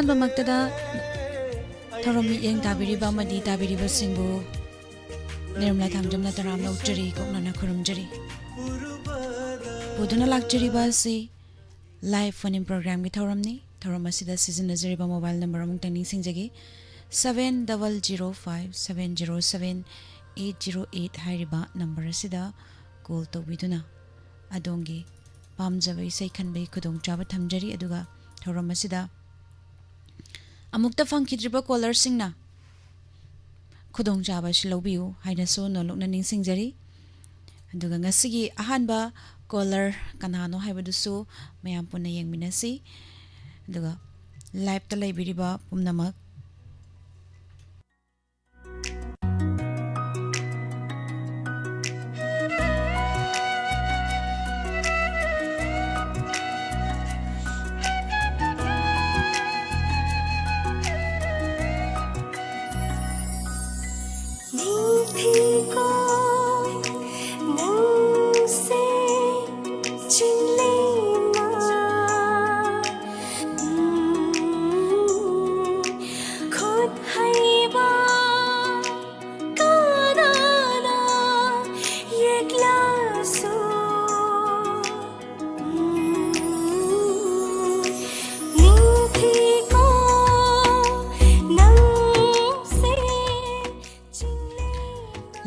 ꯑꯍꯥꯟꯕꯃꯛꯇꯗ ꯊꯧꯔꯝ ꯃꯤꯠꯌꯦꯡ ꯇꯥꯕꯤꯔꯤꯕ ꯑꯃꯗꯤ ꯇꯥꯕꯤꯔꯤꯕꯁꯤꯡꯕꯨ ꯅꯤꯔꯃꯂꯥ ꯊꯥꯡꯖꯝꯅ ꯇꯔꯥꯝꯅ ꯑꯣꯛꯆꯔꯤ ꯀꯣꯛꯅꯅ ꯈꯨꯔꯨꯝꯖꯔꯤ ꯄꯨꯗꯨꯅ ꯂꯥꯛꯆꯔꯤꯕ ꯑꯁꯤ ꯂꯥꯏꯚ ꯐꯣꯟ ꯏꯟ ꯄ꯭ꯔꯣꯒ꯭ꯔꯥꯝꯒꯤ ꯊꯧꯔꯝꯅꯤ ꯊꯧꯔꯝ ꯑꯁꯤꯗ ꯁꯤꯖꯤꯟꯅꯖꯔꯤꯕ ꯃꯣꯕꯥꯏꯜ ꯅꯝꯕꯔ ꯑꯃꯨꯛꯇꯪ ꯅꯤꯡꯁꯤꯡꯖꯒꯦ 7005707808 ꯍꯥꯏꯔꯤꯕ ꯅꯝꯕꯔ ꯑꯁꯤꯗ ꯀꯣꯜ ꯇꯧꯕꯤꯗꯨꯅ ꯑꯗꯣꯝꯒꯤ ꯄꯥꯝꯖꯕ ꯏꯁꯩ ꯈꯟꯕꯒꯤ ꯈꯨꯗꯣꯡꯆꯥꯕ ꯊꯝꯖꯔꯤ ꯑꯗꯨꯒ ꯊꯧꯔꯝ ꯑꯁꯤꯗ ꯑꯃꯨꯛꯇ ꯐꯪꯈꯤꯗ꯭ꯔꯤꯕ ꯀꯣꯂꯔꯁꯤꯡꯅ ꯈꯨꯗꯣꯡꯆꯥꯕ ꯑꯁꯤ ꯂꯧꯕꯤꯌꯨ ꯍꯥꯏꯅꯁꯨ ꯅꯣꯂꯨꯛꯅ ꯅꯤꯡꯁꯤꯡꯖꯔꯤ ꯑꯗꯨꯒ ꯉꯁꯤꯒꯤ ꯑꯍꯥꯟꯕ ꯀꯣꯂꯔ ꯀꯅꯥꯅꯣ ꯍꯥꯏꯕꯗꯨꯁꯨ ꯃꯌꯥꯝ ꯄꯨꯟꯅ ꯌꯦꯡꯃꯤꯟꯅꯁꯤ ꯑꯗꯨꯒ ꯂꯥꯏꯚꯇ ꯂꯩꯕꯤꯔꯤꯕ ꯄꯨꯝꯅꯃꯛ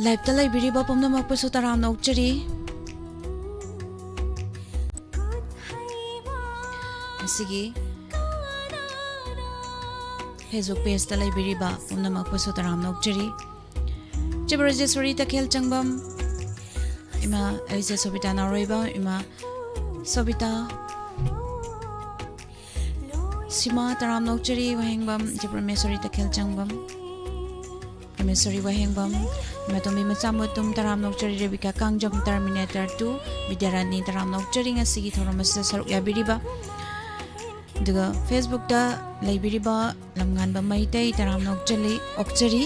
ꯂꯥꯏꯚꯇ ꯂꯩꯕꯤꯔꯤꯕ ꯄꯨꯝꯅꯃꯛꯄꯨꯁꯨ ꯇꯔꯥꯝꯅ ꯑꯣꯛꯆꯔꯤ ꯉꯁꯤꯒꯤ ꯐꯦꯁꯕꯨꯛ ꯄꯦꯖꯇ ꯂꯩꯕꯤꯔꯤꯕ ꯄꯨꯝꯅꯃꯛꯄꯨꯁꯨ ꯇꯔꯥꯝꯅ ꯑꯣꯛꯆꯔꯤ ꯆꯤꯕꯔꯖꯦꯁꯣꯔꯤ ꯇꯈꯦꯜ ꯆꯪꯕꯝ ꯏꯃꯥ ꯑꯩꯁꯦ ꯁꯣꯕꯤꯇꯥ ꯅꯥꯎꯔꯣꯏꯕ ꯏꯃꯥ ꯁꯣꯕꯤꯇꯥ ꯁꯤꯃꯥ ꯇꯔꯥꯝꯅ ꯑꯣꯛꯆꯔꯤ ꯋꯥꯍꯦꯡꯕꯝ ꯆꯤꯕꯔꯃꯦꯁꯣꯔꯤ ꯇꯈꯦꯜ ꯆꯪꯕꯝ Permesori Wahengbam, Matomi Matsamutum Taram Nokchari Rebecca Kangjam Terminator 2, Vidyarani Taram Nokchari Ngasigi Thoramasa Saruk Yabiriba. Duga Facebook da Laibiriba, Lamganba Maitei Taram Nokchali Okchari.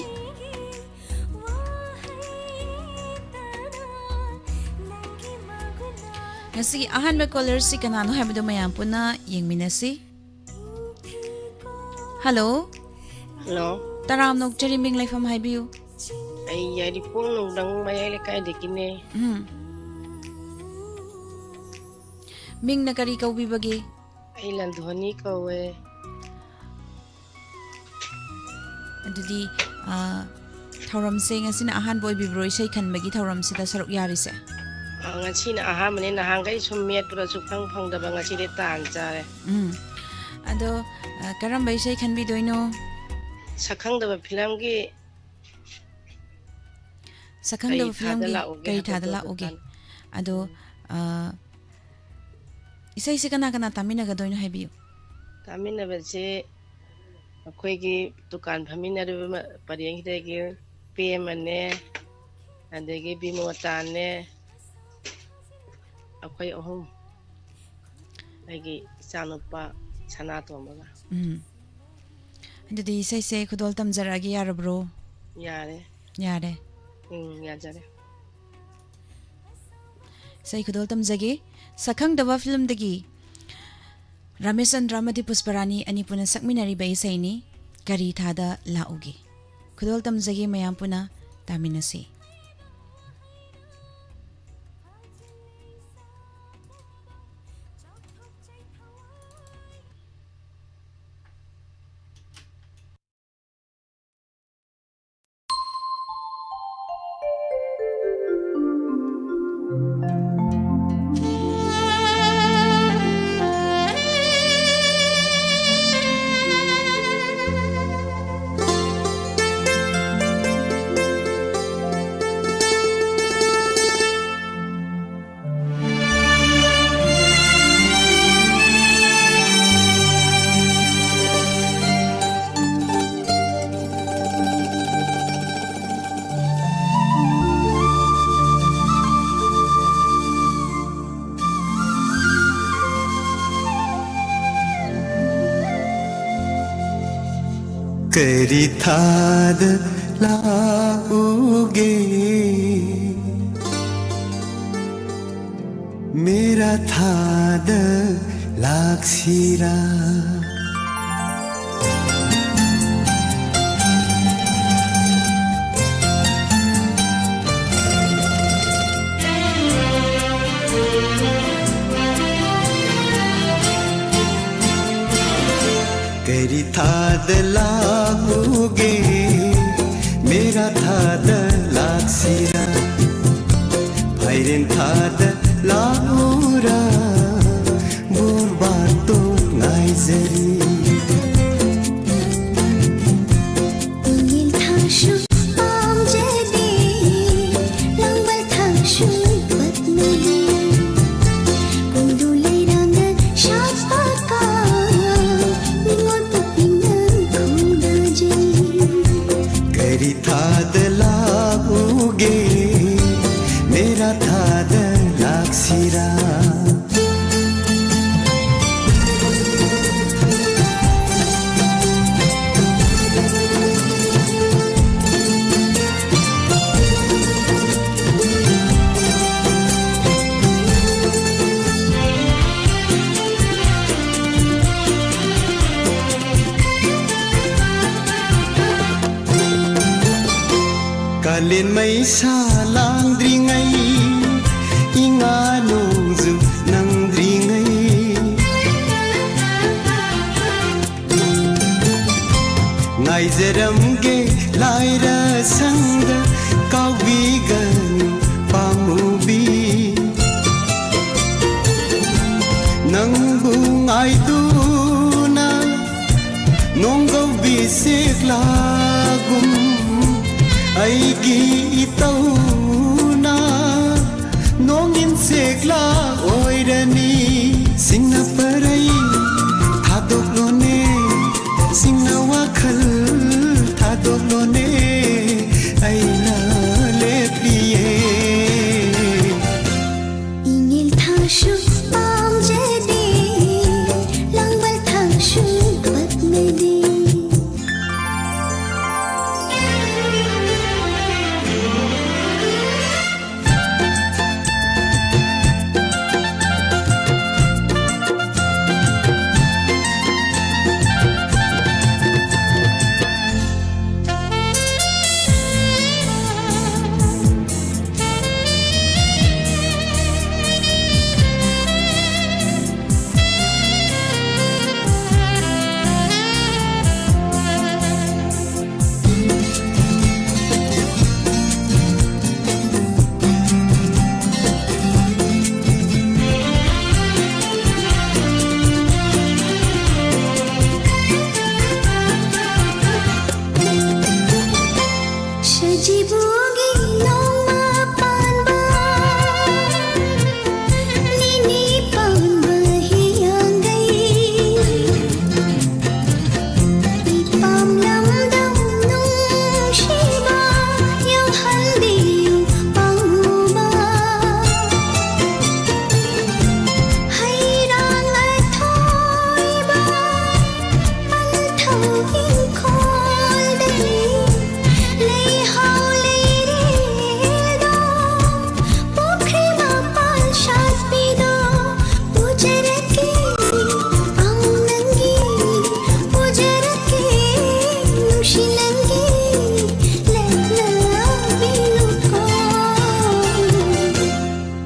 Ngasigi Ahanba Callers si kanano habdo mayam puna yengminasi. Hello. Hello. Taram Nokchari Ming Laifam Haibiu. Ay yari pong nung mayay kay dikine. Ming nakari kau bibagi. Ay landhoni ko eh. Adudi thauram se ngasina ahan boy bibro isai khanbagi thauram sida saruk yarise. Ngasina aha mane nahangai summet pura sukang phangdaba ngasire tan chare. Ado karam bai isai khanbi doino. Sakhangdaba film gi Sakhangdaba film gi kai thadala oge. Ado isai se kana kana tamina ga doino haibiu. Tamina ba se akhoi gi dukan phamina ru pariyang hide gi PM ne adegi bimota ne akhoi ohum agi sanupa sana tombaga. Adudi isai se khudol tamjaragi yarabro. Yare. Yare. Yajare. Sai khudol tamjagi Sakhangdaba film dagi Ramesh Andramadi Pusparani ani puna sakminari ba isai ni kari thada laugi. Khudol tamjagi mayam puna taminasi. करी थाद लाओगे मेरा थाद लाक्सिरा थाद लागूगे मेरा थाद लागसिरा भाइरेन थाद लागूरा बोरबातो नाइजरी थाद लागूगे मेरा थाद लागसिरा Kalin may salang dringay inga nungzu nang dringay Ngay zeram ge laira sangga kawigan pamubi Nang bungay tuna nonggaw bisik lagum Aigi itauna nongin sekla oirani singna parai thadok lone singna wakhal thadok lone aina lepliye ingil thashu pam jedi langbal thashu patmedi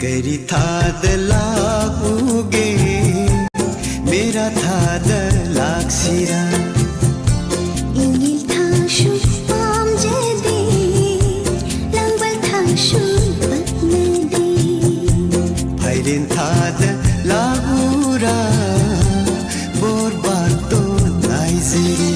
Kari थाद लागूगे मेरा थाद लागसिरा ingil thashu pam jedi langbal thashu patmedi bhairen थाद लागूरा borbato naizeri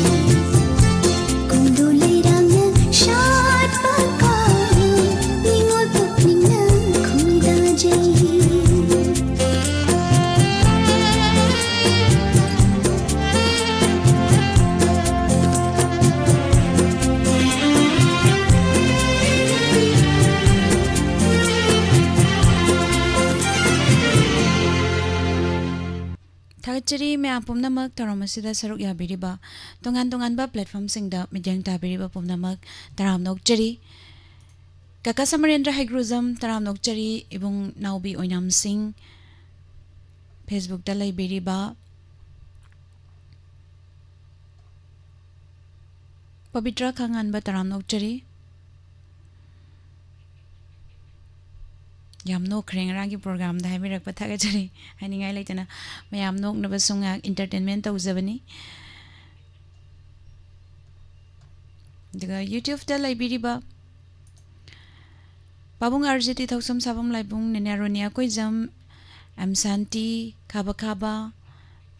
Thagachari me apumnamak taramasida saruk yabiriba tongan ba platform singda midyang tabiriba pumnamak taramnok chari Kaka Samarendra Haigruzam taramnok chari ibung naubi oinam sing Facebook da laibiriba Pabitra Khangan ba taramnok chari yam no khreng rangi program da hamirak pathaga chari haningai laitana mayam nok na basunga entertainment tawjabani Daga YouTube da laibiriba Babung Arjiti Thoksam Sabam Laibung Nenaronia Koizam Am Santi Kaba Kaba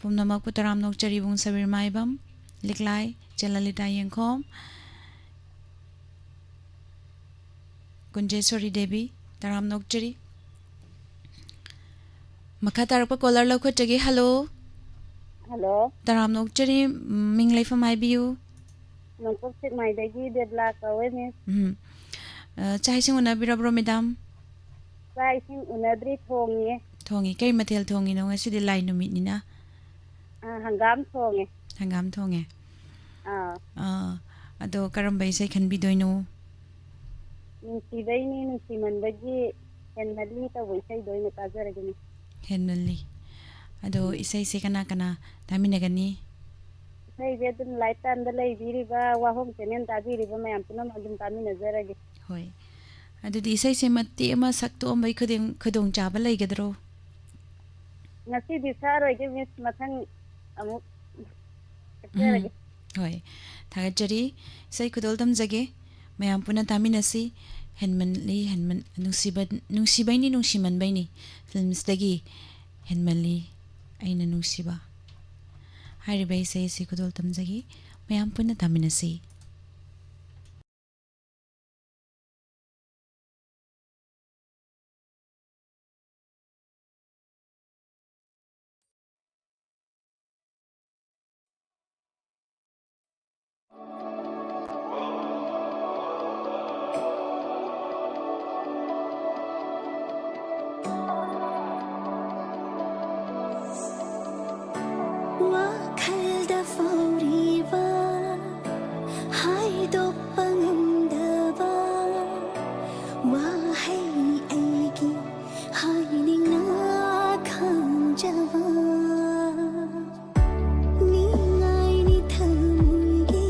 Pumnamak Putaram Nokchari Bung Sabir Maibam Liklai Jalalita Yengkom Kunjesori Devi Taram Nokchari Makatarpa Kolar Lokotagi Hello Hello, Taram Nokchari Minglay from IBU nungkuk sik mai dagi deadlock kawe miss. Chai sing unabirabro madam Sai sing unadri thongi, Thongi kay matel thongi no ngasi de line numit ni na hanggam thongi. hangam thonge Ah, ado karamba isay khan bidoino nungsibai ni nungsiman bagi henmali ta waisai doi na kazaragini. henmali ado isay se kana kana taminagani Sai jedun light anda lai biri ba wahong chenen ta biri ba mayam punam adum tami nazaragi. hoy ado di isay se matti ama sakto ambay khudong chaba lay gadro Ngasi disaro ge miss mathang amuk kazaragi. hoy thagajari isay khudol tamjage mayam puna taminasi henmanli henman nungsibay ni nungsiman bay ni films dagi henmanli aina nungsiba Hariba isay si khudol tamjage mayam puna taminasi ꯋꯥꯈꯜꯗ ꯐꯥꯎꯔꯤꯕ ꯍꯥꯏꯗꯣꯛꯄ ꯉꯝꯗꯕ ꯋꯥꯍꯩ ꯑꯩꯒꯤ ꯍꯥꯏꯅꯤꯡꯅ ꯈꯪꯖꯕ ꯅꯤꯡꯉꯥꯏꯅꯤ ꯊꯃꯣꯏꯒꯤ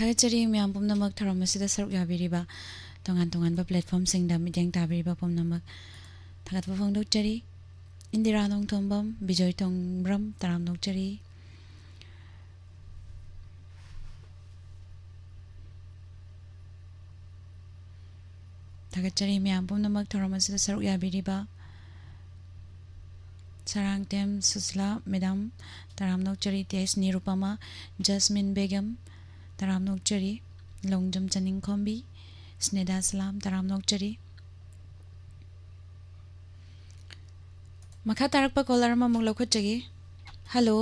ꯊꯥꯒꯠꯆꯔꯤ ꯃꯌꯥꯝ ꯄꯨꯝꯅꯃꯛ ꯊꯧꯔꯝ ꯑꯁꯤꯗ ꯁꯔꯨꯛ ꯌꯥꯕꯤꯔꯤꯕ ꯇꯣꯉꯥꯟ ꯇꯣꯉꯥꯟꯕ ꯄ꯭ꯂꯦꯠꯐꯣꯝꯁꯤꯡꯗ ꯃꯤꯠꯌꯦꯡ ꯇꯥꯕꯤꯔꯤꯕ ꯄꯨꯝꯅꯃꯛ ꯊꯥꯒꯠꯄ ꯐꯣꯡꯗꯣꯛꯆꯔꯤ ꯏꯟꯗꯤꯔꯥ ꯅꯣꯡꯊꯣꯝꯕꯝ ꯕꯤꯖꯣꯏ ꯇꯣꯡꯕ꯭ꯔꯝ ꯇꯔꯥꯝ ꯅꯣꯛꯆꯔꯤ ꯊꯥꯒꯠꯆꯔꯤ ꯃꯌꯥꯝ ꯄꯨꯝꯅꯃꯛ ꯊꯧꯔꯝ ꯑꯁꯤꯗ ꯁꯔꯨꯛ ꯌꯥꯕꯤꯔꯤꯕ ꯁꯔꯥꯡꯇꯦꯝ Sushila madam ꯇꯔꯥꯝ ꯅꯣꯛꯆꯔꯤ test Nirupama jasmine Begum ꯇꯔꯥꯝ ꯅꯣꯛꯆꯔꯤ Longjam ꯆꯅꯤꯡꯈꯣꯝꯕꯤ ꯁ꯭ꯅꯦꯗꯥ ꯁꯂꯥꯝ ꯇꯔꯥꯝ ꯅꯣꯛꯆꯔꯤ ꯃꯈꯥ ꯇꯥꯔꯛꯄ ꯀꯣꯂꯔ ꯑꯃꯃꯨꯛ ꯂꯧꯈꯠꯆꯒꯦ ꯍꯜꯂꯣ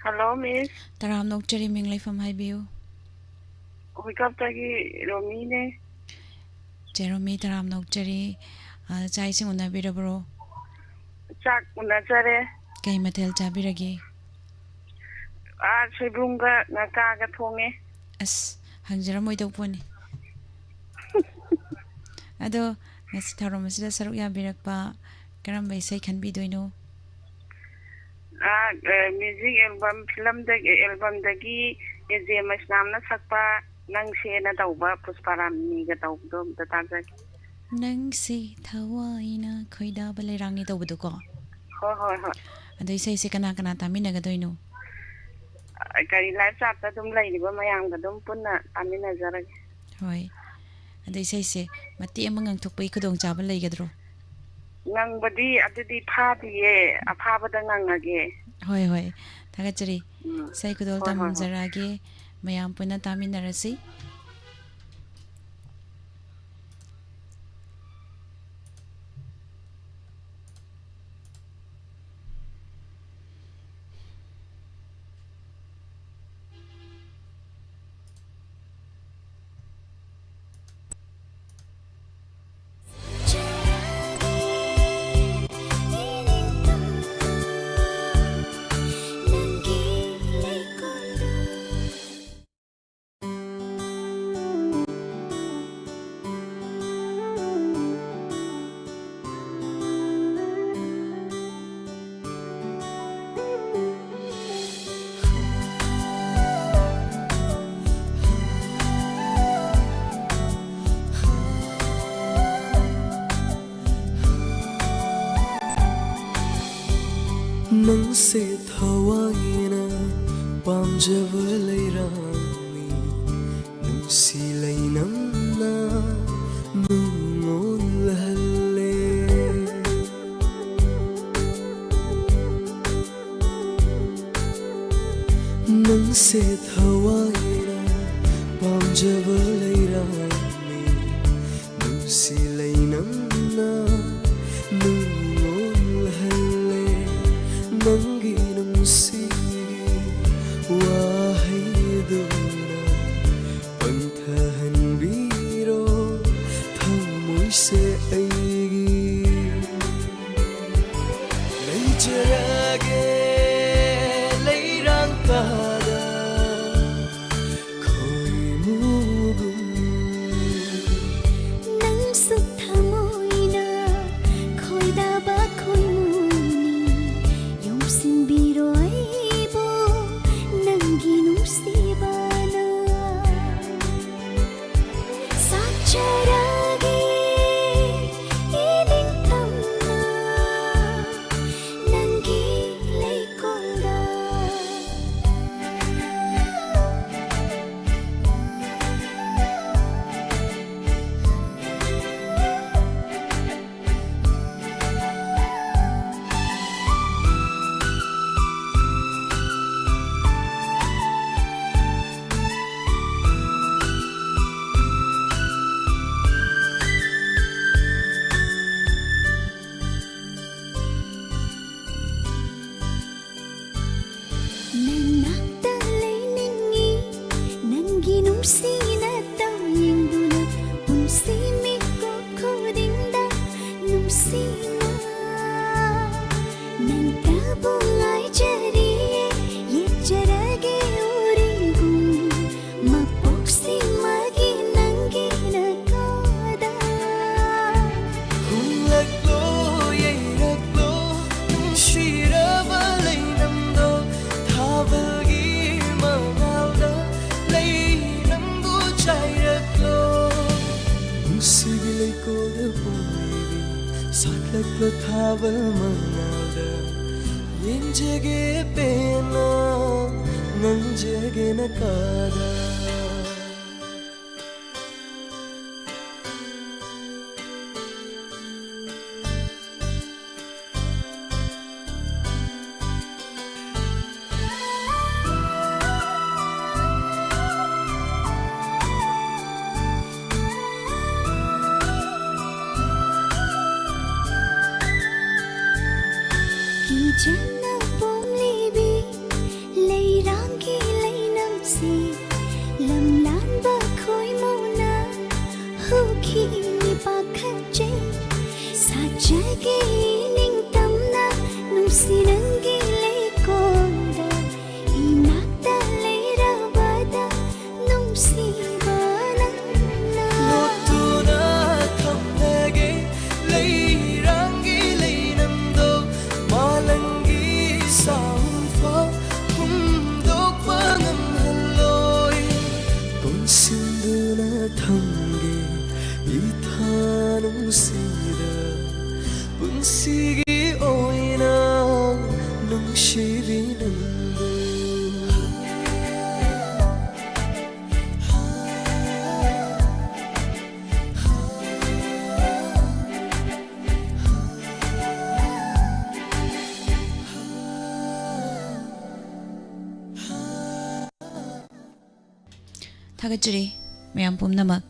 ꯍꯜꯂꯣ ꯃꯤꯁ ꯇꯔꯥꯝ ꯅꯣꯛꯆꯔꯤ ꯃꯤꯡ ꯂꯩꯐꯝ ꯍꯥꯏꯕꯤꯌꯨ ꯍꯨꯏꯀꯥꯞꯇꯒꯤ ꯔꯣꯃꯤꯅꯦ ꯆꯦꯔꯣꯃꯤ ꯇꯔꯥꯝ ꯅꯣꯛꯆꯔꯤ ꯆꯥꯛ ꯏꯁꯤꯡ ꯎꯅꯕꯤꯔꯕ꯭ꯔꯣ ꯆꯥꯛ ꯎꯅꯖꯔꯦ ꯀꯩ ꯃꯊꯦꯜ ꯆꯥꯕꯤꯔꯒꯦ ꯁꯣꯏꯕꯨꯝꯒ ꯉꯀꯥꯒ ꯊꯣꯡꯉꯦ ꯑꯁ ꯍꯪꯖꯔꯝꯃꯣꯏꯗꯧ ꯄꯣꯠꯅꯤ ꯑꯗꯣ ꯉꯁꯤ ꯊꯧꯔꯝ ꯑꯁꯤꯗ ꯁꯔꯨꯛ ꯌꯥꯕꯤꯔꯛꯄ ꯀꯔꯝꯕ ꯏꯁꯩ ꯈꯟꯕꯤꯗꯣꯏꯅꯣ ꯃ꯭ꯌꯨꯖꯤꯛ ꯑꯦꯜꯕꯝ ꯐꯤꯂꯝꯗꯒꯤ ꯑꯦꯜꯕꯝꯗꯒꯤ ꯑꯦꯖꯦ ꯃꯩꯁꯅꯥꯝꯅ ꯁꯛꯄ ꯅꯪꯁꯦꯅ ꯇꯧꯕ ꯄꯨꯁꯄꯥꯔꯥꯅꯤꯒ ꯇꯧꯕꯗꯣ ꯑꯝꯇ ꯇꯥꯖꯒꯦ ꯅꯪꯁꯤ ꯊꯋꯥꯏꯅ ꯈꯣꯏꯗꯥꯕ ꯂꯩꯔꯥꯡꯅꯤ ꯇꯧꯕꯗꯣꯀꯣ ꯍꯣꯏ ꯍꯣꯏ ꯍꯣꯏ ꯑꯗꯣ ꯏꯁꯩꯁꯦ ꯀꯅꯥ ꯀꯅꯥ ꯇꯥꯃꯤꯟꯅꯒꯗꯣꯏꯅꯣ ꯀꯔꯤ ꯂꯥꯏꯐ ꯆꯥꯔꯠꯇ ꯑꯗꯨꯝ ꯂꯩꯔꯤꯕ ꯃꯌꯥꯝꯒ ꯑꯗꯨꯝ ꯄꯨꯟꯅ ꯇꯥꯃꯤꯟꯅꯖꯔꯒꯦ ꯍꯣꯏ ꯑꯗꯣ ꯏꯁꯩꯁꯦ ꯃꯇꯦꯛ ꯑꯃ ꯉꯪꯊꯣꯛꯄꯒꯤ ꯈꯨꯗꯣꯡꯆꯥꯕ ꯂꯩꯒꯗ꯭ꯔꯣ ꯉꯪꯕꯗꯤ ꯑꯗꯨꯗꯤ ꯐꯥꯗꯤꯌꯦ ꯑꯐꯥꯕꯗ ꯉꯪꯉꯒꯦ ꯍꯣꯏ ꯍꯣꯏ ꯊꯥꯒꯠꯆꯔꯤ ꯎꯝ ꯏꯁꯩ ꯈꯨꯗꯣꯜ ꯍꯣꯏ ꯍꯣꯏ ꯍꯣꯏ ꯇꯝꯖꯔꯛꯑꯒꯦ ꯃꯌꯥꯝ ꯄꯨꯟꯅ ꯇꯥꯃꯤꯟꯅꯔꯁꯤ ꯅꯪꯁꯦ ꯊꯋꯥꯏꯅ ꯄꯥꯝꯖꯕ ꯂꯩꯔꯥꯡꯅꯤ ꯅꯨꯡꯁꯤ ꯂꯩꯅꯝꯅ ꯅꯨꯡꯉꯣꯜꯍꯜꯂꯦ ꯅꯪꯁꯦ ꯊꯋꯥꯏꯅ ꯄꯥꯝꯖꯕ ꯂꯩꯔꯥꯡꯅꯤ ꯅꯨꯡꯁꯤ ꯂꯩꯅꯝꯅ ꯅꯪꯒꯤ ꯅꯨꯡꯁꯤꯒꯤ ꯋꯥꯍꯩꯗꯨꯅ ꯄꯟꯊꯍꯟꯕꯤꯔꯣ ꯊꯃꯣꯏꯁꯦ ꯑꯩꯒꯤ ꯂꯩꯖꯔꯒꯦ ꯂꯩꯔꯥꯡ ꯇꯥꯗ ꯈꯣꯏꯃꯨꯒꯨꯝ ꯅꯪꯁꯨ ꯊꯃꯣꯏꯅ ꯈꯣꯏꯗꯥꯕ ꯈꯣꯏꯃꯨꯅꯤ ꯌꯣꯝꯁꯤꯟꯕꯤꯔꯣ ꯑꯩꯕꯨ ꯅꯪꯒꯤ ꯅꯨꯡꯁꯤꯕꯅ ꯁꯥꯠꯆꯔꯒꯦ 이닝tam나 ꯅꯪꯒꯤ ꯂꯩꯀꯣꯜꯗ ꯅꯅꯥꯛꯇ ꯂꯩꯅꯤꯡꯉꯤ ꯅꯪꯒꯤ ꯅꯨꯡꯁꯤꯅ ꯇꯧꯌꯦꯡꯗꯨꯅ ꯄꯨꯟꯁꯤ ꯃꯤꯀꯨꯞ ꯈꯨꯗꯤꯡꯗ ꯅꯨꯡꯁꯤꯅ ꯅꯪꯇꯕꯨ ꯉꯥꯏꯖꯔꯤꯌꯦ ꯌꯦꯠꯆꯔꯒꯦ ꯎꯔꯤꯒꯨꯝ ꯃꯄꯣꯛꯁꯤꯃꯒꯤ ꯅꯪꯒꯤ ꯅꯀꯥꯗ ꯍꯨꯝꯂꯛꯂꯣ ꯌꯩꯔꯛꯂꯣ ꯅꯨꯡꯁꯤꯔꯕ ꯂꯩꯅꯝꯗꯣ ꯊꯥꯕꯜꯒꯤ ꯃꯉꯥꯜꯗ ꯂꯩ थावल मनादा येंजेगे पेना नंजेगे नकादा Jana pomlibi leirangi leinamsi lamlan ba khoi mona hukhi ni pakhache sajage ning tamna nungsirangi leikoda inakta leirabada nungsibana Lotuna thamlege leirangi leinamdo malangi saunfa humdok panam halloi punsinduna thamge ithanum sida punsigi oina nungshibinamdo Thagachari mayam pumnamak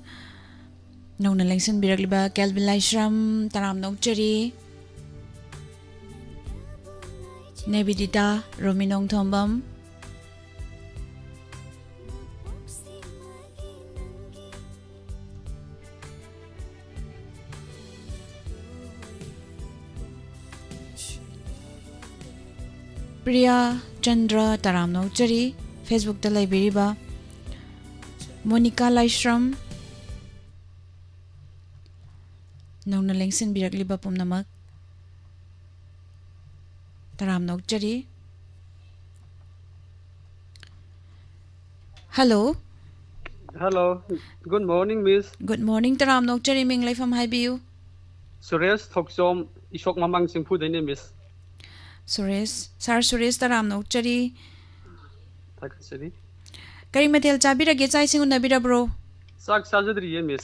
nongna lengsan birakliba Kelvin Laishram taram nokchari Nebidita Rominong Thombam Priya Chandra taram nokchari Facebook ta laibiriba Monica Laishram nongna lengsan birakliba pumnamak taram nokchari Hello Hello, good morning, Miss. Good morning taram nokchari ming laifam haibiu Suresh Thoksom Ishok Mamang Singpu Dene, Miss. Suresh Sir Suresh taram nokchari Thakasari. Kari matel chabirage chai singu nabira bro Sak Sajadri, Miss.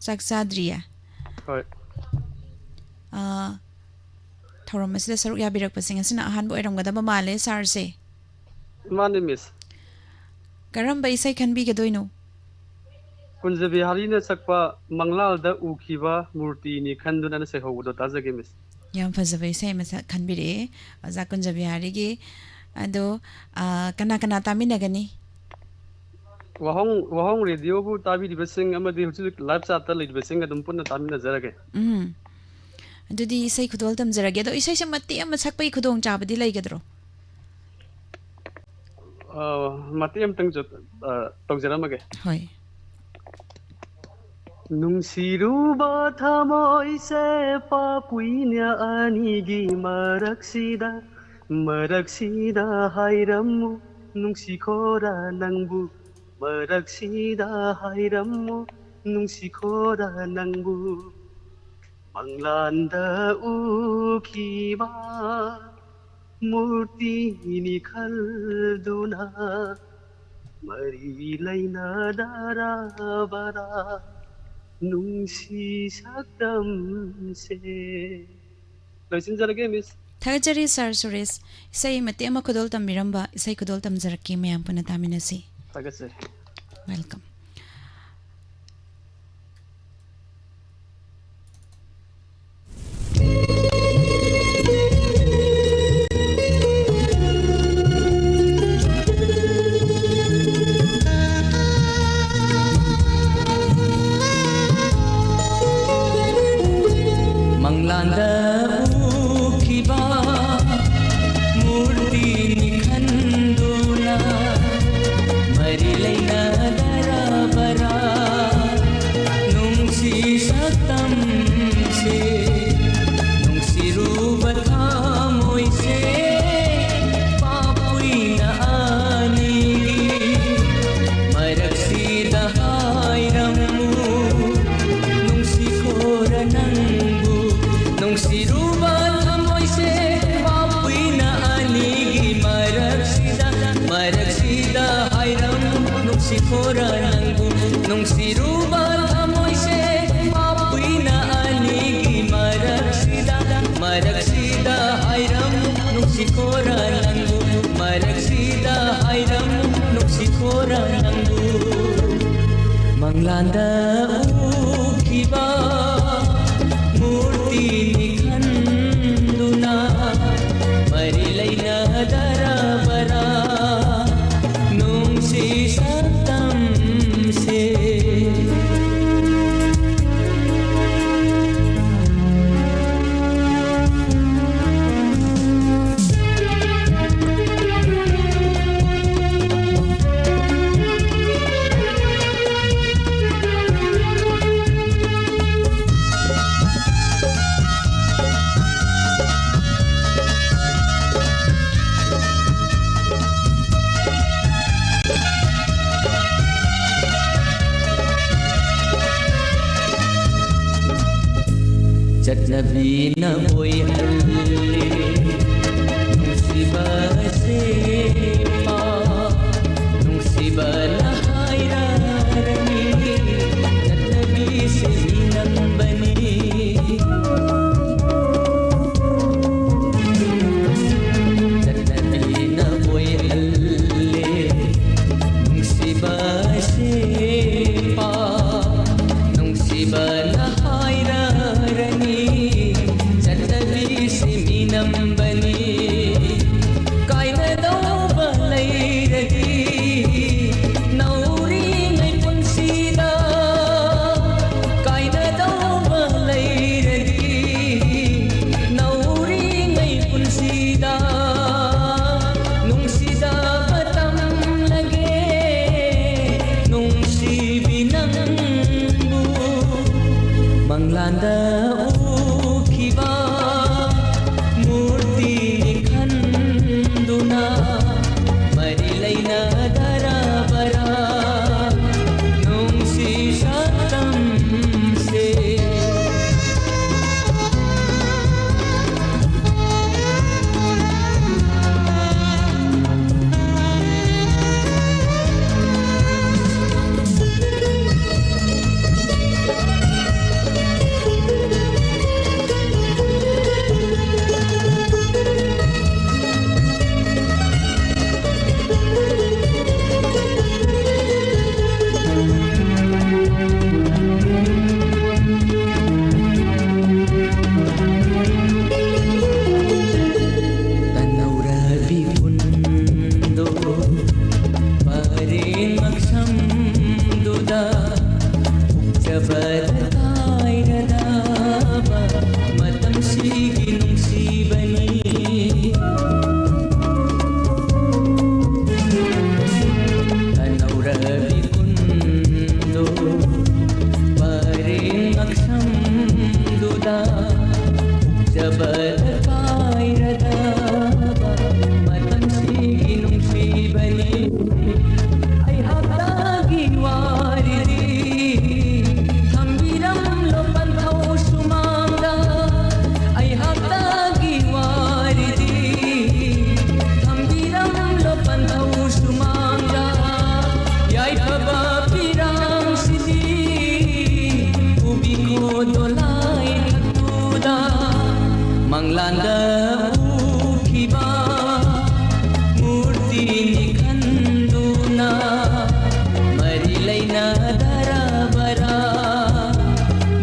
Saksadriya Hi. Thoram asida saruk yabirak pasing asina ahan bo eramgadaba male sar se Mane, Miss. Karamba isai khanbi gadoino Kunjabi Harina Sakpa Manglal da Ukiva Murti ni Khanduna Seho Tazage, Miss. yam fazaba isai masa khanbire aza kunjabi harigi ado kana kana taminagani Wahong radio bu tabi di basing amadi huju live chat ta lead basing adum punna tamina jarage. adudi isai khudol tamjarage ado isai samatti am sakpai khudong chabadi laigadro Mati am tang jot tongjaramage. hoi Nungsiruba thamoi se papuinya anigi maraksida hairamu nungsikhora nangbu maraksida hairamu nungsikhora nangbu manglanda ukhiba murti ni khalduna mari laina darabara nungsi sakdam se loisinjarage miss thagachari sir Suresh isai mate ama khudol tamiramba isai khudol tamjaraki mayam puna taminasi thagachari welcome Manglanda ukhiba murti ni khanduna mari laina dara ꯅꯨꯡꯁꯤꯈꯣꯔ ꯅꯪꯕꯨ ꯅꯨꯡꯁꯤꯔꯨꯕ ꯊꯃꯣꯏꯁꯦ ꯃꯥꯄꯨꯏꯅ ꯑꯅꯤꯒꯤ ꯃꯔꯛꯁꯤꯗ ꯍꯥꯏꯔꯝ ꯅꯨꯡꯁꯤꯈꯣꯔ ꯅꯪꯕꯨ ꯃꯔꯛꯁꯤꯗ ꯍꯥꯏꯔꯝ ꯅꯨꯡꯁꯤꯈꯣꯔ ꯅꯪꯕు ꯃꯪꯂꯥꯟꯗ ꯎꯈꯤꯕ ꯃꯨꯔꯇꯤꯅꯤ ꯈꯟꯗꯨꯅ ꯃꯔꯤ ꯂꯩꯅꯗꯔꯕꯔꯥ ꯅꯨꯡꯁꯤ ꯁꯛꯇꯝꯁꯦ ꯆꯠꯅꯕꯤꯅ ꯑꯣꯏꯍꯜꯂꯦ ꯅꯨꯡꯁꯤꯕꯁꯦ ꯅꯨꯡꯁꯤꯕꯅ ꯍꯥꯏꯔꯔꯅꯤ ꯆꯠꯅꯕꯤꯁꯦ ꯃꯤꯅꯝꯕꯅꯤ ꯆꯠꯅꯕꯤꯅ ꯑꯣꯏꯍꯜꯂꯦ ꯅꯨꯡꯁꯤꯕꯁꯦ ꯅꯨꯡꯁꯤꯕꯅ ꯅꯝꯕꯅꯤ ꯀꯥꯏꯅꯗꯧꯕ ꯂꯩꯔꯗꯤ ꯅꯧꯔꯤꯉꯩ ꯄꯨꯟꯁꯤꯗ ꯀꯥꯏꯅꯗꯧꯕ ꯂꯩꯔꯗꯤ ꯅꯧꯔꯤꯉꯩ ꯄꯨꯟꯁꯤꯗ ꯅꯨꯡꯁꯤꯗꯕ ꯇꯝꯂꯒꯦ ꯅꯨꯡꯁꯤꯕꯤ ꯅꯪꯕу ꯃꯪꯂꯥꯟꯗ ꯎꯈꯤꯕ मरी लैना दराबरा नोंसी शतम से मंगलांदा उखिबा मूर्ति निखंदुना मरी लैना दराबरा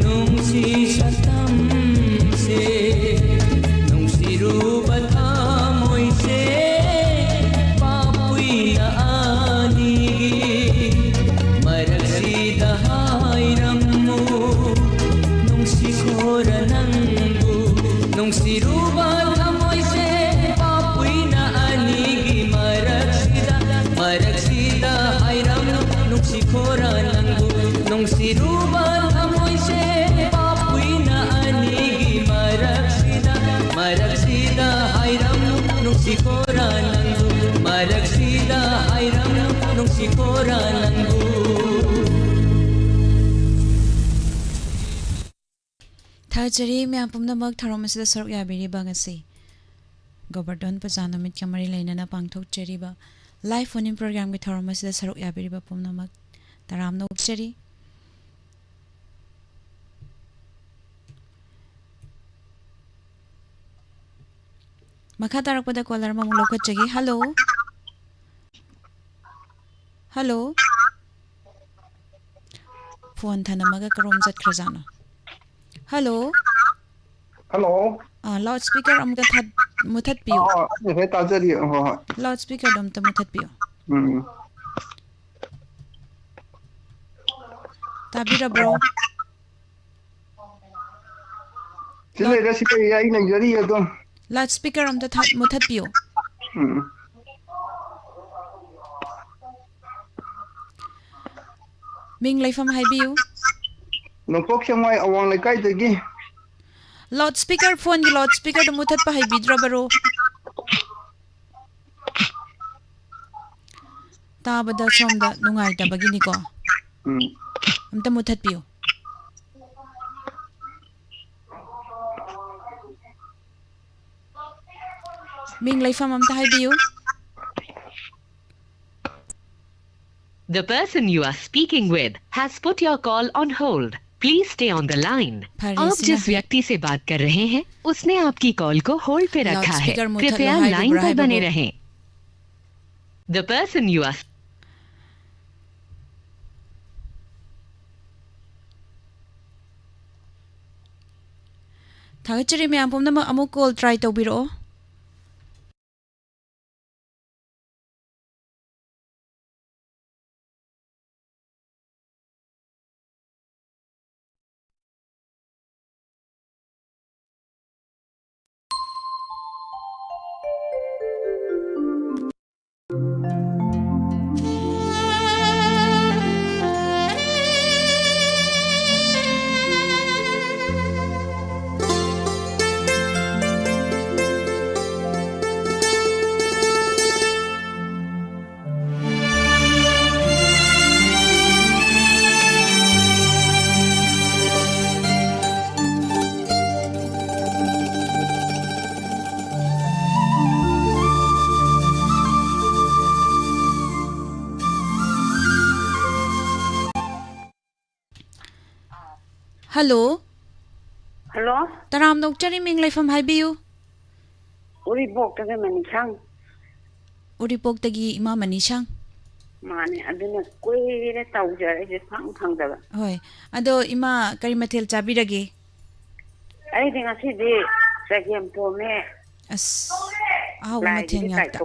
नुंसी शतम से नुंसी रूपथा मोइसे पापुई आनी मरसी दहाइरमु नुंसी खोरनंगु नुंसी रूबा थमोइसे पापुईना अनीगी मरक्सीदा हाइरम नुंसी खोरा नंगु नुंसी रूबा थमोइसे पापुईना अनीगी मरक्सीदा हाइरम नुंसी खोरा नंगु मरक्सीदा हाइरम नुंसी खोरा नंगु थाजरी मैं पुनमक थरमसिदा सरुक याबिरिबा ngasi गोबर्धन पूजा नमित कमरी लेना पांगथोक चेरिबा Live phone in program ki thoram asida saruk yabiriba pumnamak taramna upchari. Makha tarakpada caller ma mulok chagi. Hello. Hello. Phone thanamaga karom jat khrazana. Hello. Hello. Loudspeaker amga that muthat piyo. He tajari ho. Loudspeaker dom ta muthat piyo. Tabira bro. Sile ga sile ai na jari to. Loudspeaker am ta muthat piyo. Ming laifam haibiyu. Nokok samai awang lekai tagi. Loudspeaker phone ki loudspeaker to muthat pa haibidra baro. Tabada somda nungai tabagini ko. Amta muthat piyo. Ming laifam amta haibiyu. The person you are speaking with has put your call on hold. Please stay on the line. आप जिस व्यक्ति से बात कर रहे हैं, उसने आपकी कॉल को होल्ड पे रखा है. कृपया लाइन पर बने रहें. The person you are Thagachari me ampom na amuk call try to biro. Hello. Hello. Taram dokchari ming laifam haibiyu. Uribok taga manisang. Uripok tagi ima manisang. Mane aduna kuire taujare je phang daga. Hoi. Ado ima kari mathil chabirage. Ai dinga si de sagem po me. As aw mathil ngata.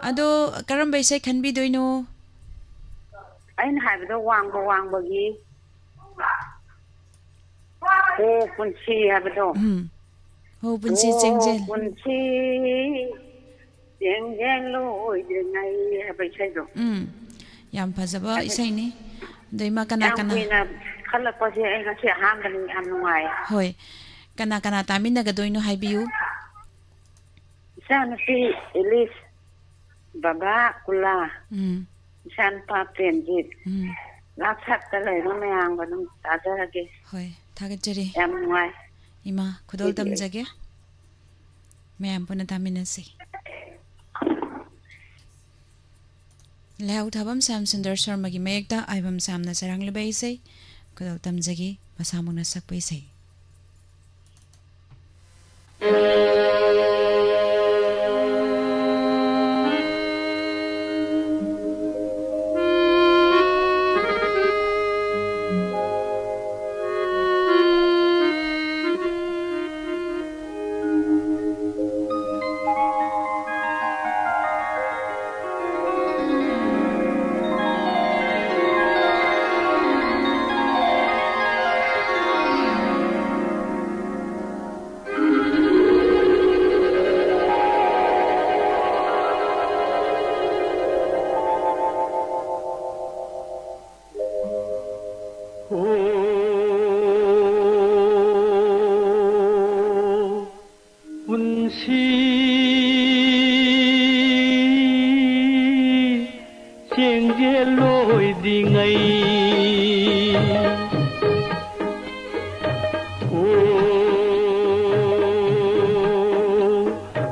Ado karam baisai khanbi doino. Ai na haibdo wangbagi. Punchi haibdo. Ho punchi chengjel. Punchi chengjel loi de ngai habai do. Yam phajaba isai ni. Doima kana. Khala pasi ai nga se ham gani am nuai. Hoi. Kana tamina ga doino haibiyu. Sana si Elis Baba Kula. San pa penjit. Lakhat talai no mayang banung tajarage. Hoi. Thagachari. Am nuai. Ima khudol tamjage. Mayam puna taminasi. Lehau thabam sam sundar sharma gi mayekta aibam samna sarang le baisai khudol tamjagi masamuna sakpaisai.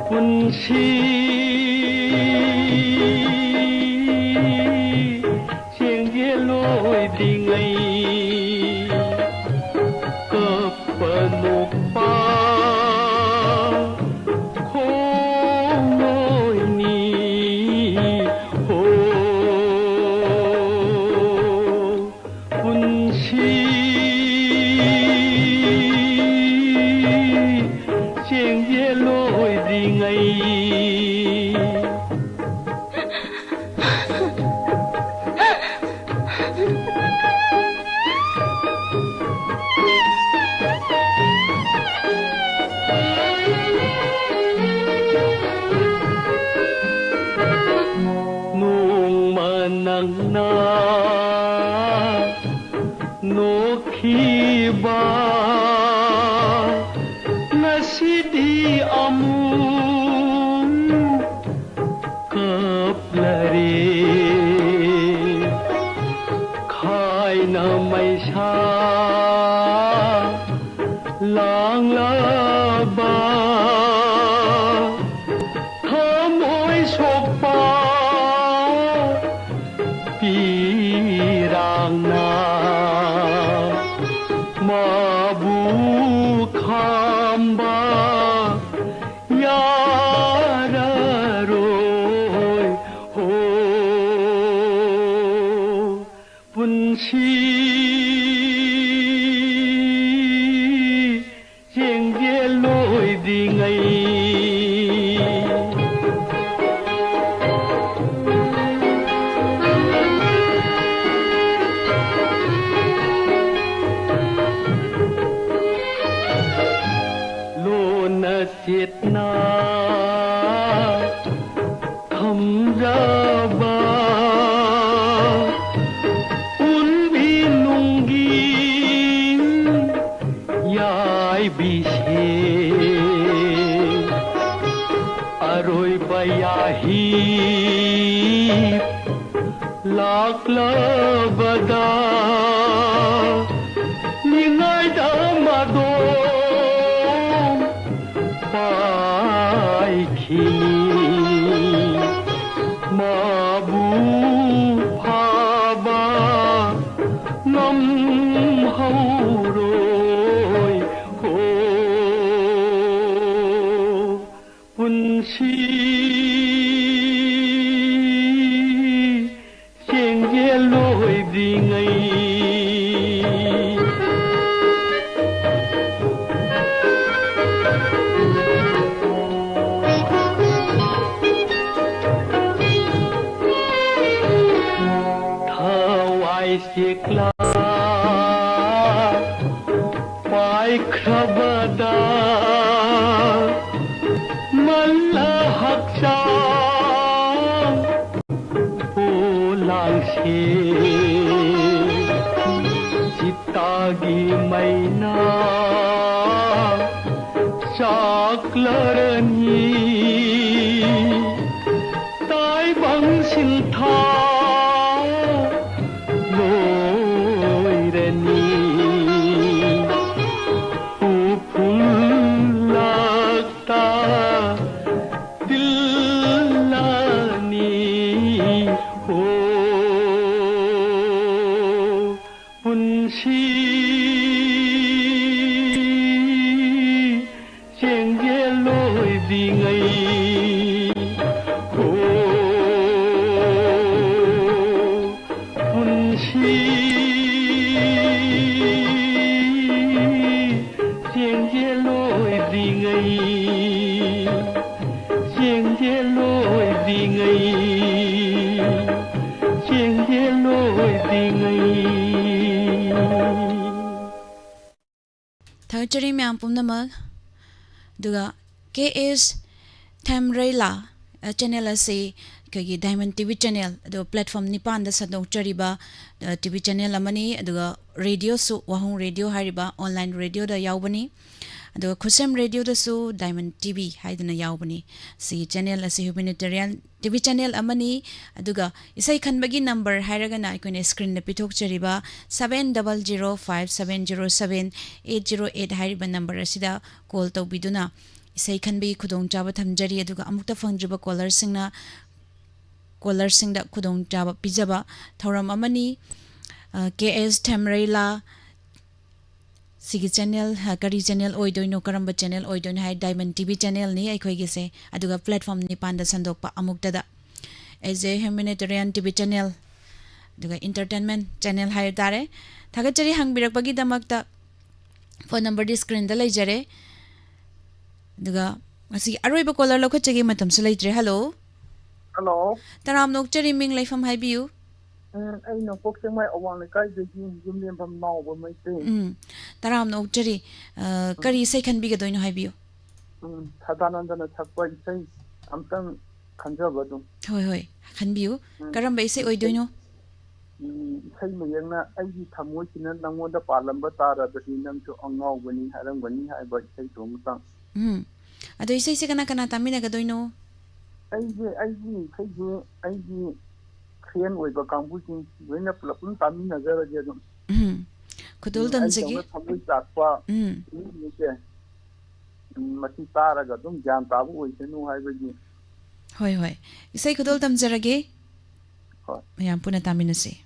Kunci ꯅꯪꯅ ꯅꯣꯛꯈꯤꯕ ꯉꯁꯤꯗꯤ ꯑꯃꯨꯛ ꯀꯞꯂꯔꯦ ꯈꯥꯏꯅ ꯃꯩꯁꯥ ꯂꯥꯡꯂꯕ ꯊꯃꯣꯏ ꯁꯣꯛꯄ ꯄꯤꯔꯥꯡꯅ 마부 캄바 야라로이 호 분시 쟁제로이 딩아이 Siết na thầm ra ba un bi nung gi yai bi se aroi baya hi lak la bada ningai da ma do Paikini Mabu Phaba Nam Hauroi Ho Punshi Chengye loi dingai Sikla Pai Krabada Malla Haksa Pulang Si Sitagi Maina Saklarani Tai Bang Sintha Thachari myam pumnamag duga KS Thamrela channel ase kagi Diamond TV channel ado platform nipan da sadok chariba TV channel amani aduga radio su wahong radio hariba online radio da yawbani aduga khusam radio da su Diamond TV haidana yawbani si channel ase humanitarian TV channel amani aduga isai khanbagi number hairagana ikone screen na pithok chariba 7005707808 hariba number asida call tawbiduna isai khanbagi khudong chaba thamjari aduga amukta phangdriba caller singda khudong chaba pijaba thoram amani KS Thamrela sigi channel kari channel oidoino karamba channel oidoino hai Diamond TV channel ni aikoi gise aduga platform ni panda sandokpa amukta da as a humanitarian TV channel aduga entertainment channel hai tare thagachari hangbirakpagi damakta phone number di screen da leijare aduga asi aroiba caller lokhachagi matam su leitre hello hello taram nokchari ming laifam haibiu ai no pok seng mai awang le kai de jum lem pham naw bo mai te taram nokchari kari sai khan bi ga doino haibiu sadanandana thakpa isai amtang khanja badum hoi hoi khan biu karam bai sai oi doino isai mayangna aigi thamoisina nangonda palamba taradasi nangsu angaubani harangani haiba isai to mutang ado isai se kana kana tamina gadoino aigi friend oiba kangbusin loina pulapun tamina garaje dum khudul tamjagi thamoi takpa ni ke mati taraga dum gyan tabu oisenu haibagi hoi hoi isai khudul tamjarage mayam puna tamina se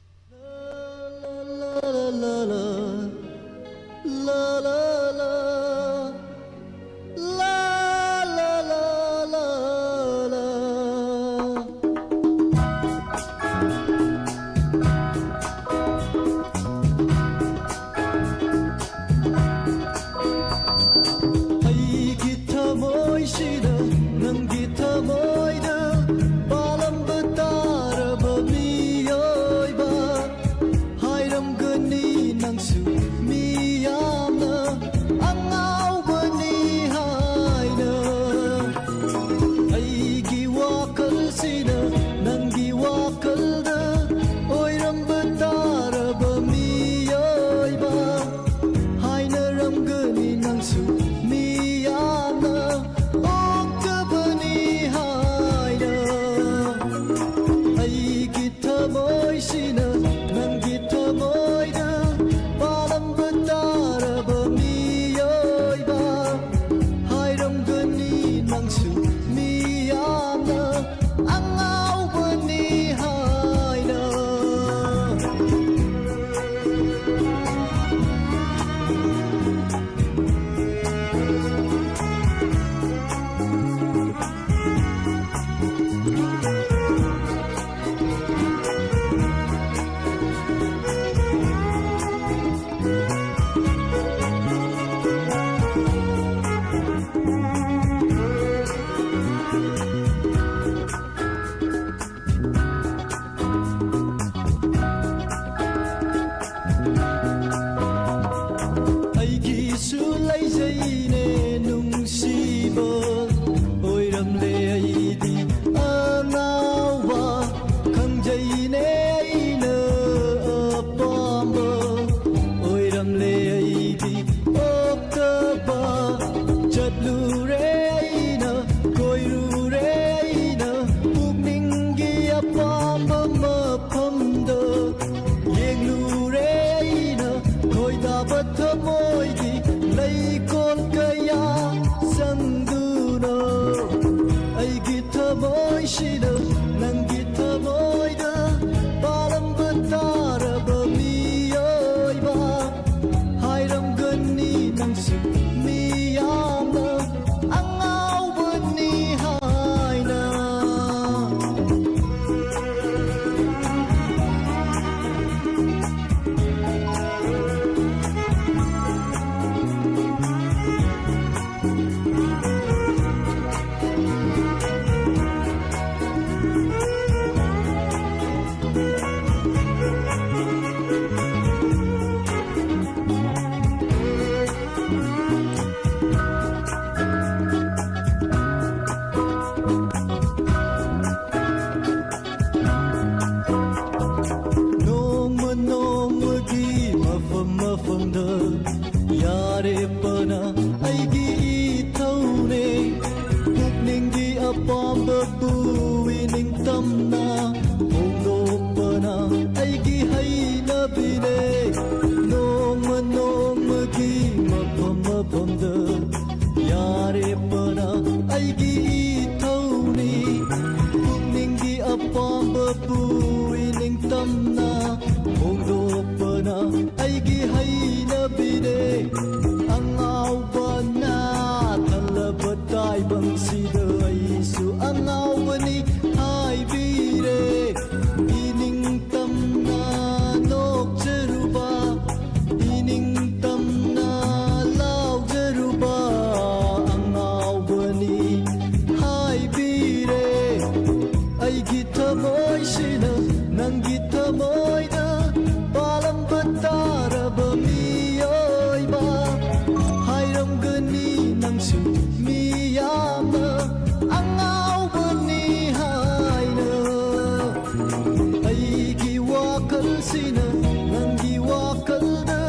ꯁꯤꯅ ꯅꯪꯒꯤ ꯋꯥꯈꯜꯗ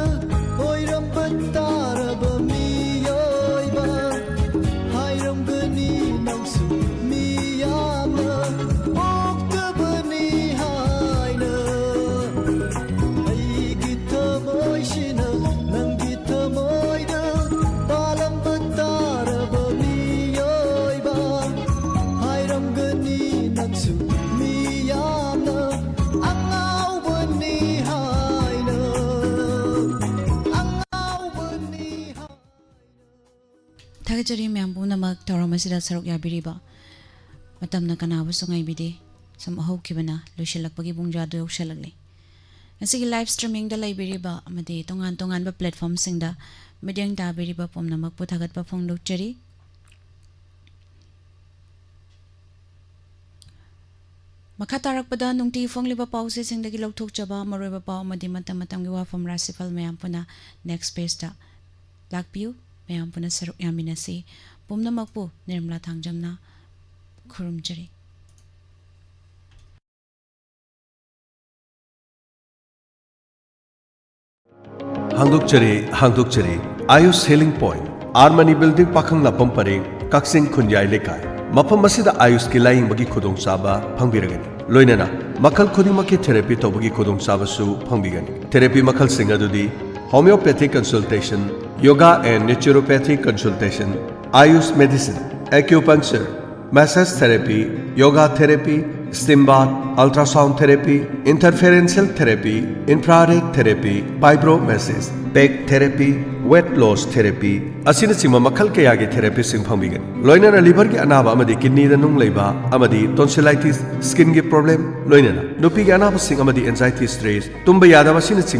ꯑꯣꯏꯔꯝꯕ ꯇꯥꯔꯕ ꯃꯤꯑꯣꯏꯕ ꯍꯥꯏꯔꯝꯒꯅꯤ ꯅꯪꯁꯨ ꯃꯤ ꯌꯥꯝꯅ ꯄꯣꯛꯇꯕꯅꯤ ꯍꯥꯏꯅ ꯑꯩꯒꯤ ꯊꯃꯣꯏꯁꯤꯅ ꯅꯪꯒꯤ ꯊꯃꯣꯏꯗ ꯄꯥꯜꯂꯝꯕ ꯇꯥꯔꯕ ꯃꯤꯑꯣꯏꯕ ꯍꯥꯏꯔꯝꯒꯅꯤ ꯅꯪꯁꯨ ꯃꯤ ꯌꯥꯝꯅ ꯑꯉꯥꯎꯕꯅꯤ ꯍꯥꯏꯅ ꯑꯉꯥꯎꯕꯅꯤ ꯊꯥꯒꯠꯆꯔꯤ ꯃꯌꯥꯝ ꯄꯨꯝꯅꯃꯛ ꯊꯧꯔꯝ ꯑꯁꯤꯗ ꯁꯔꯨꯛ ꯌꯥꯕꯤꯔꯤꯕ ꯃꯇꯝꯅ ꯀꯅꯥꯕꯨꯁꯨ ꯉꯥꯏꯕꯤꯗꯦ ꯁꯨꯝ ꯍꯧꯈꯤꯕꯅ ꯂꯣꯏꯁꯤꯜꯂꯛꯄꯒꯤ ꯄꯨꯡꯖꯥꯗꯨ ꯌꯧꯁꯤꯜꯂꯛꯂꯤ ꯉꯁꯤꯒꯤ ꯂꯥꯏꯚ ꯁ꯭ꯇ꯭ꯔꯤꯃꯤꯡꯗ ꯂꯩꯕꯤꯔꯤꯕ ꯑꯃꯗꯤ ꯇꯣꯉꯥꯟ ꯇꯣꯉꯥꯟꯕ ꯄ꯭ꯂꯦꯠꯐꯣꯔꯝꯁꯤꯡꯗ ꯃꯤꯠꯌꯦꯡ ꯇꯥꯕꯤꯔꯤꯕ ꯄꯨꯝꯅꯃꯛꯄꯨ ꯊꯥꯒꯠꯄ ꯐꯣꯡꯗꯣꯛꯆꯔꯤ ꯃꯈꯥ ꯇꯥꯔꯛꯄꯗ ꯅꯨꯡꯇꯤ ꯐꯣꯡꯂꯤꯕ ꯄꯥꯎꯆꯦꯁꯤꯡꯗꯒꯤ ꯂꯧꯊꯣꯛꯆꯕ ꯃꯔꯨꯑꯣꯏꯕ ꯄꯥꯎ ꯑꯃꯗꯤ ꯃꯇꯝ ꯃꯇꯝꯒꯤ ꯋꯥꯐꯝ ꯔꯥꯁꯤꯐꯜ ꯃꯌꯥꯝ ꯄꯨꯟꯅ ꯅꯦꯛꯁ ꯄꯦꯖꯇ ꯂꯥꯛꯄꯤꯌꯨ ꯃꯌꯥꯝ ꯄꯨꯟꯅ ꯁꯔꯨꯛ ꯌꯥꯃꯤꯟꯅꯁꯤ ꯄꯨꯝꯅꯃꯛꯄꯨ Nirmala ꯊꯥꯡꯖꯝꯅ ꯈꯨꯔꯨꯝꯖꯔꯤ Hangdukchari, Ayush Healing Point, Armani Building Pakhang Lapam Pareng, Kaksing Khunyai Lekai. Mapam masida Ayush ki laing bagi khudong saba phangbiragani. Loinana, makal khudimaki therapy tobagi khudong saba su phangbigani. Therapy makal singadudi, homeopathic consultation, yoga and naturopathic consultation, Ayush medicine, acupuncture, massage therapy, yoga therapy, steam bath, ultrasound therapy, interferential therapy, infrared therapy, vibromassage, back therapy, weight loss therapy, asina sima makal kaya gi therapy sing phangbigan. Loinana liver gi anaba amadi kidney da nung leiba amadi tonsillitis, skin gi problem, loinana nupi gi anaba sing amadi anxiety stress, tumba yadaba sina sing